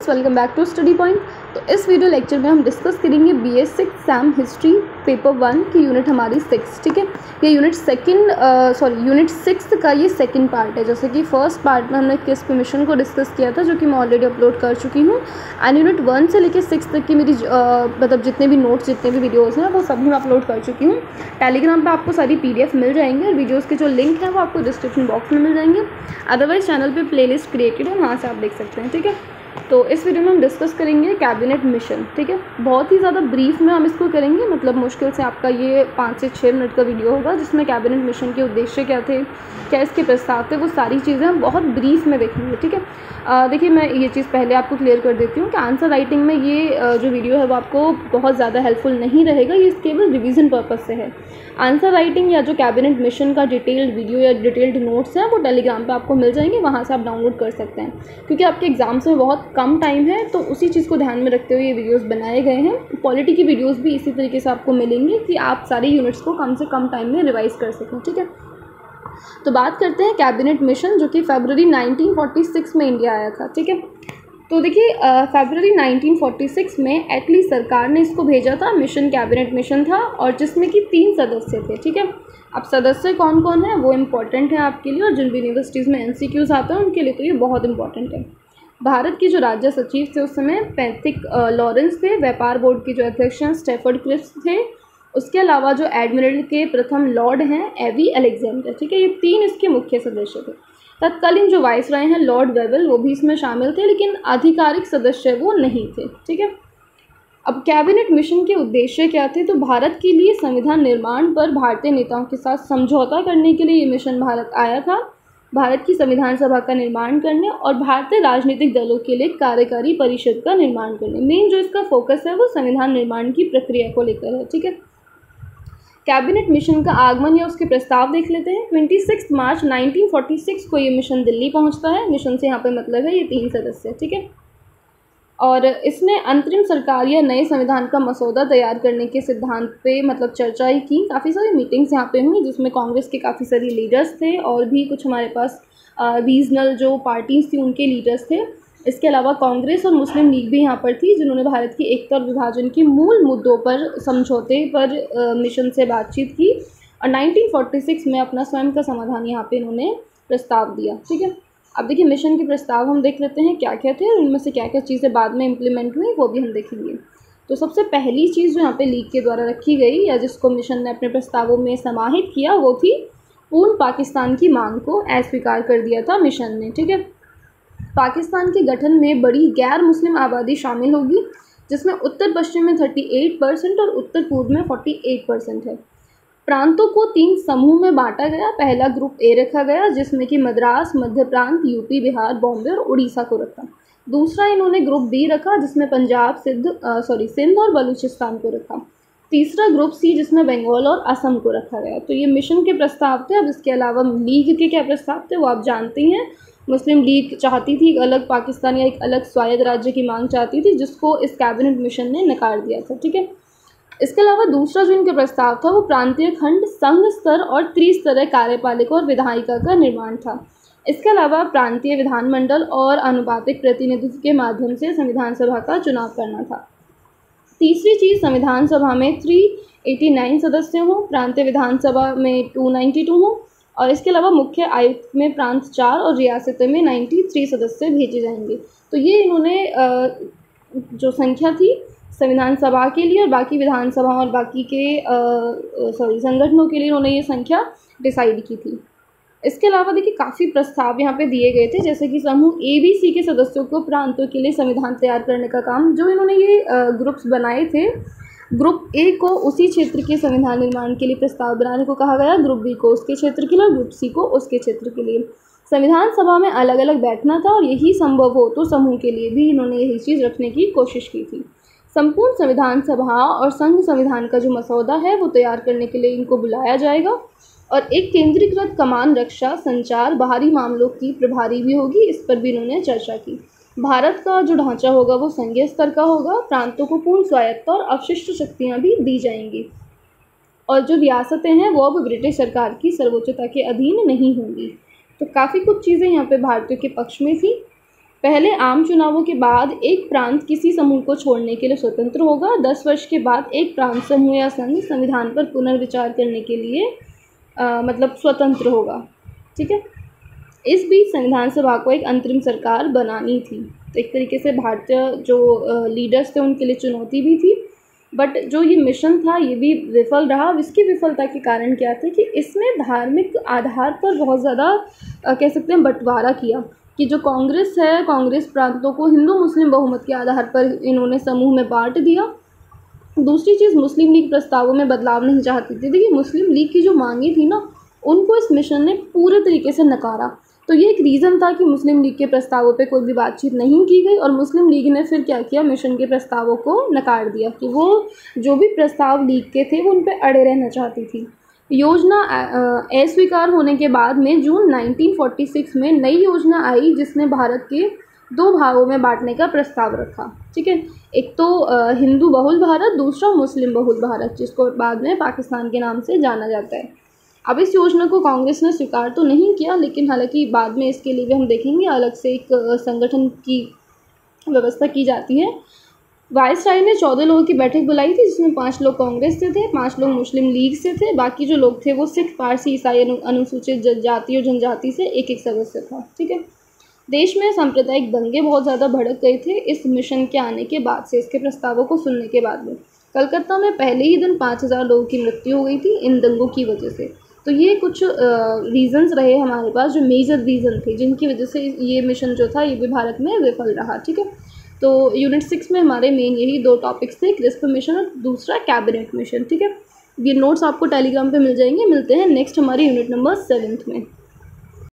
Welcome back to study point. तो इस video lecture में हम डिस्कस करेंगे BA 6 सैम हिस्ट्री पेपर 1 की यूनिट हमारी 6, ठीक है। ये यूनिट 6 का ये सेकंड पार्ट है। जैसे कि फर्स्ट पार्ट में हमने किस मिशन को डिस्कस किया था, जो कि मैं ऑलरेडी अपलोड कर चुकी हूँ। एंड यूनिट 1 से लेकर 6 तक की मेरी मतलब जितने भी नोट्स, जितने भी वीडियोज़ हैं, वो सभी मैं अपलोड कर चुकी हूँ। टेलीग्राम पर आपको सारी PDF मिल जाएंगे और वीडियोज़ के जो लिंक हैं वो आपको डिस्क्रिप्शन बॉक्स में मिल जाएंगे। अदरवाइज चैनल पर प्लेलिस्ट क्रिएटेड है, वहाँ से आप देख सकते हैं, ठीक है। तो इस वीडियो में हम डिस्कस करेंगे कैबिनेट मिशन, ठीक है। बहुत ही ज़्यादा ब्रीफ में हम इसको करेंगे, मतलब मुश्किल से आपका ये 5 से 6 मिनट का वीडियो होगा, जिसमें कैबिनेट मिशन के उद्देश्य क्या थे, क्या इसके प्रस्ताव थे, वो सारी चीज़ें हम बहुत ब्रीफ में देखेंगे, ठीक है। देखिए, मैं ये चीज़ पहले आपको क्लियर कर देती हूँ कि आंसर राइटिंग में ये जो वीडियो है वो आपको बहुत ज़्यादा हेल्पफुल नहीं रहेगा। ये केवल रिवीजन पर्पज़ से है। आंसर राइटिंग या जो कैबिनेट मिशन का डिटेल्ड वीडियो या डिटेल्ड नोट्स हैं वो टेलीग्राम पे आपको मिल जाएंगे, वहाँ से आप डाउनलोड कर सकते हैं। क्योंकि आपके एग्जाम्स में बहुत कम टाइम है, तो उसी चीज़ को ध्यान में रखते हुए ये वीडियोस बनाए गए हैं। पॉलिटी की वीडियोस भी इसी तरीके से आपको मिलेंगे कि आप सारे यूनिट्स को कम से कम टाइम में रिवाइज कर सकें, ठीक है। तो बात करते हैं कैबिनेट मिशन, जो कि फरवरी 1946 में इंडिया आया था, ठीक है। तो देखिए, फरवरी 1946 में एटली सरकार ने इसको भेजा था। मिशन कैबिनेट मिशन था और जिसमें कि 3 सदस्य थे, ठीक है। अब सदस्य कौन कौन है वो इम्पोर्टेंट है आपके लिए, और जिन भी यूनिवर्सिटीज़ में MCQs आते हैं उनके लिए तो ये बहुत इंपॉर्टेंट है। भारत के जो राज्य सचिव थे उस समय पैथिक लॉरेंस थे। व्यापार बोर्ड के जो अध्यक्ष हैं स्टेफर्ड क्रिप्स थे। उसके अलावा जो एडमिरल के प्रथम लॉर्ड हैं एवी अलेक्जेंडर, ठीक है। ये 3 इसके मुख्य सदस्य थे। तत्कालीन जो वाइसराय हैं लॉर्ड वेवल, वो भी इसमें शामिल थे, लेकिन आधिकारिक सदस्य वो नहीं थे, ठीक है। अब कैबिनेट मिशन के उद्देश्य क्या थे, तो भारत के लिए संविधान निर्माण पर भारतीय नेताओं के साथ समझौता करने के लिए ये मिशन भारत आया था। भारत की संविधान सभा का निर्माण करने और भारतीय राजनीतिक दलों के लिए कार्यकारी परिषद का निर्माण करने। मेन जो इसका फोकस है वो संविधान निर्माण की प्रक्रिया को लेकर है, ठीक है। कैबिनेट मिशन का आगमन या उसके प्रस्ताव देख लेते हैं। 26 मार्च 1946 को ये मिशन दिल्ली पहुंचता है। मिशन से यहाँ पे मतलब है ये 3 सदस्य, ठीक है। और इसने अंतरिम सरकार या नए संविधान का मसौदा तैयार करने के सिद्धांत पे मतलब चर्चा ही की। काफ़ी सारी मीटिंग्स यहाँ पे हुई, जिसमें कांग्रेस के काफ़ी सारे लीडर्स थे और भी कुछ हमारे पास रीजनल जो पार्टीज़ थी उनके लीडर्स थे। इसके अलावा कांग्रेस और मुस्लिम लीग भी यहाँ पर थी, जिन्होंने भारत की एकता और विभाजन के मूल मुद्दों पर समझौते पर मिशन से बातचीत की और 1946 में अपना स्वयं का समाधान यहाँ पे इन्होंने प्रस्ताव दिया, ठीक है। अब देखिए, मिशन के प्रस्ताव हम देख लेते हैं क्या क्या थे और उनमें से क्या क्या चीज़ें बाद में इम्प्लीमेंट हुई वो भी हम देखेंगे। तो सबसे पहली चीज़ जो यहाँ पे लीग के द्वारा रखी गई या जिसको मिशन ने अपने प्रस्तावों में समाहित किया, वो थी पूर्ण पाकिस्तान की मांग को अस्वीकार कर दिया था मिशन ने, ठीक है। पाकिस्तान के गठन में बड़ी गैर मुस्लिम आबादी शामिल होगी, जिसमें उत्तर पश्चिम में 38% और उत्तर पूर्व में 48% है। प्रांतों को 3 समूह में बांटा गया। पहला ग्रुप A रखा गया, जिसमें कि मद्रास, मध्य प्रांत, यूपी, बिहार, बॉम्बे और उड़ीसा को रखा। दूसरा इन्होंने ग्रुप B रखा, जिसमें पंजाब, सिंध और बलूचिस्तान को रखा। तीसरा ग्रुप C, जिसमें बंगाल और असम को रखा गया। तो ये मिशन के प्रस्ताव थे। अब इसके अलावा लीग के क्या प्रस्ताव थे वो आप जानते हैं। मुस्लिम लीग चाहती थी एक अलग पाकिस्तान या एक अलग स्वायत्त राज्य की मांग चाहती थी, जिसको इस कैबिनेट मिशन ने नकार दिया था, ठीक है। इसके अलावा दूसरा जो इनका प्रस्ताव था वो प्रांतीय खंड, संघ स्तर और त्रिस्तरीय कार्यपालिका और विधायिका का निर्माण था। इसके अलावा प्रांतीय विधानमंडल और अनुपातिक प्रतिनिधित्व के माध्यम से संविधान सभा का चुनाव करना था। तीसरी चीज़, संविधान सभा में 389 सदस्य हों, प्रांतीय विधानसभा में 292 हों और इसके अलावा मुख्य आयुक्त में प्रांत 4 और रियासतों में 93 सदस्य भेजे जाएंगे। तो ये इन्होंने जो संख्या थी संविधान सभा के लिए और बाकी विधानसभा और बाकी के संगठनों के लिए इन्होंने ये संख्या डिसाइड की थी। इसके अलावा देखिए, काफ़ी प्रस्ताव यहाँ पे दिए गए थे, जैसे कि समूह ABC के सदस्यों को प्रांतों के लिए संविधान तैयार करने का काम, जो इन्होंने ये ग्रुप्स बनाए थे। ग्रुप A को उसी क्षेत्र के संविधान निर्माण के लिए प्रस्ताव बनाने को कहा गया, ग्रुप B को उसके क्षेत्र के लिए और ग्रुप C को उसके क्षेत्र के लिए। संविधान सभा में अलग अलग बैठना था और यही संभव हो तो समूह के लिए भी इन्होंने यही चीज़ रखने की कोशिश की थी। संपूर्ण संविधान सभा और संघ संविधान का जो मसौदा है वो तैयार करने के लिए इनको बुलाया जाएगा और एक केंद्रीकृत कमान, रक्षा, संचार, बाहरी मामलों की प्रभारी भी होगी। इस पर भी इन्होंने चर्चा की। भारत का जो ढांचा होगा वो संघीय स्तर का होगा। प्रांतों को पूर्ण स्वायत्तता और अवशिष्ट शक्तियाँ भी दी जाएंगी और जो रियासतें हैं वो अब ब्रिटिश सरकार की सर्वोच्चता के अधीन नहीं होंगी। तो काफ़ी कुछ चीज़ें यहाँ पे भारतीयों के पक्ष में थी। पहले आम चुनावों के बाद एक प्रांत किसी समूह को छोड़ने के लिए स्वतंत्र होगा। 10 वर्ष के बाद एक प्रांत समूह या संघ संविधान पर पुनर्विचार करने के लिए मतलब स्वतंत्र होगा। ठीक है। इस बीच संविधान सभा को एक अंतरिम सरकार बनानी थी। तो एक तरीके से भारतीय जो लीडर्स थे उनके लिए चुनौती भी थी, बट जो ये मिशन था ये भी विफल रहा। अब इसकी विफलता के कारण क्या थे कि इसमें धार्मिक आधार पर बहुत ज़्यादा कह सकते हैं बंटवारा किया कि जो कांग्रेस है, कांग्रेस प्रांतों को हिंदू मुस्लिम बहुमत के आधार पर इन्होंने समूह में बांट दिया। दूसरी चीज़, मुस्लिम लीग प्रस्तावों में बदलाव नहीं चाहती थी। देखिए मुस्लिम लीग की जो मांगी थी ना, उनको इस मिशन ने पूरे तरीके से नकारा। तो ये एक रीज़न था कि मुस्लिम लीग के प्रस्तावों पे कोई भी बातचीत नहीं की गई और मुस्लिम लीग ने फिर क्या किया, मिशन के प्रस्तावों को नकार दिया कि वो जो भी प्रस्ताव लीग के थे वो उन पर अड़े रहना चाहती थी। योजना अस्वीकार होने के बाद में जून 1946 में नई योजना आई जिसने भारत के 2 भागों में बांटने का प्रस्ताव रखा। ठीक है, एक तो हिंदू बहुल भारत, दूसरा मुस्लिम बहुल भारत, जिसको बाद में पाकिस्तान के नाम से जाना जाता है। अब इस योजना को कांग्रेस ने स्वीकार तो नहीं किया, लेकिन हालांकि बाद में इसके लिए भी हम देखेंगे अलग से एक संगठन की व्यवस्था की जाती है। वायसराय ने 14 लोगों की बैठक बुलाई थी जिसमें 5 लोग कांग्रेस से थे, 5 लोग मुस्लिम लीग से थे, बाकी जो लोग थे वो सिख, पारसी, ईसाई, अनुसूचित जाति और जनजाति से एक एक सदस्य था। ठीक है। देश में सांप्रदायिक दंगे बहुत ज़्यादा भड़क गए थे इस मिशन के आने के बाद से, इसके प्रस्तावों को सुनने के बाद में। कलकत्ता में पहले ही दिन 5000 लोगों की मृत्यु हो गई थी इन दंगों की वजह से। तो ये कुछ रीज़न्स रहे हमारे पास, जो मेजर रीज़न थे जिनकी वजह से ये मिशन जो था ये भी भारत में विफल रहा। ठीक है। तो यूनिट 6 में हमारे मेन यही 2 टॉपिक्स थे, क्रिस्प मिशन और दूसरा कैबिनेट मिशन। ठीक है। ये नोट्स आपको टेलीग्राम पे मिल जाएंगे। मिलते हैं नेक्स्ट हमारे यूनिट नंबर 7 में।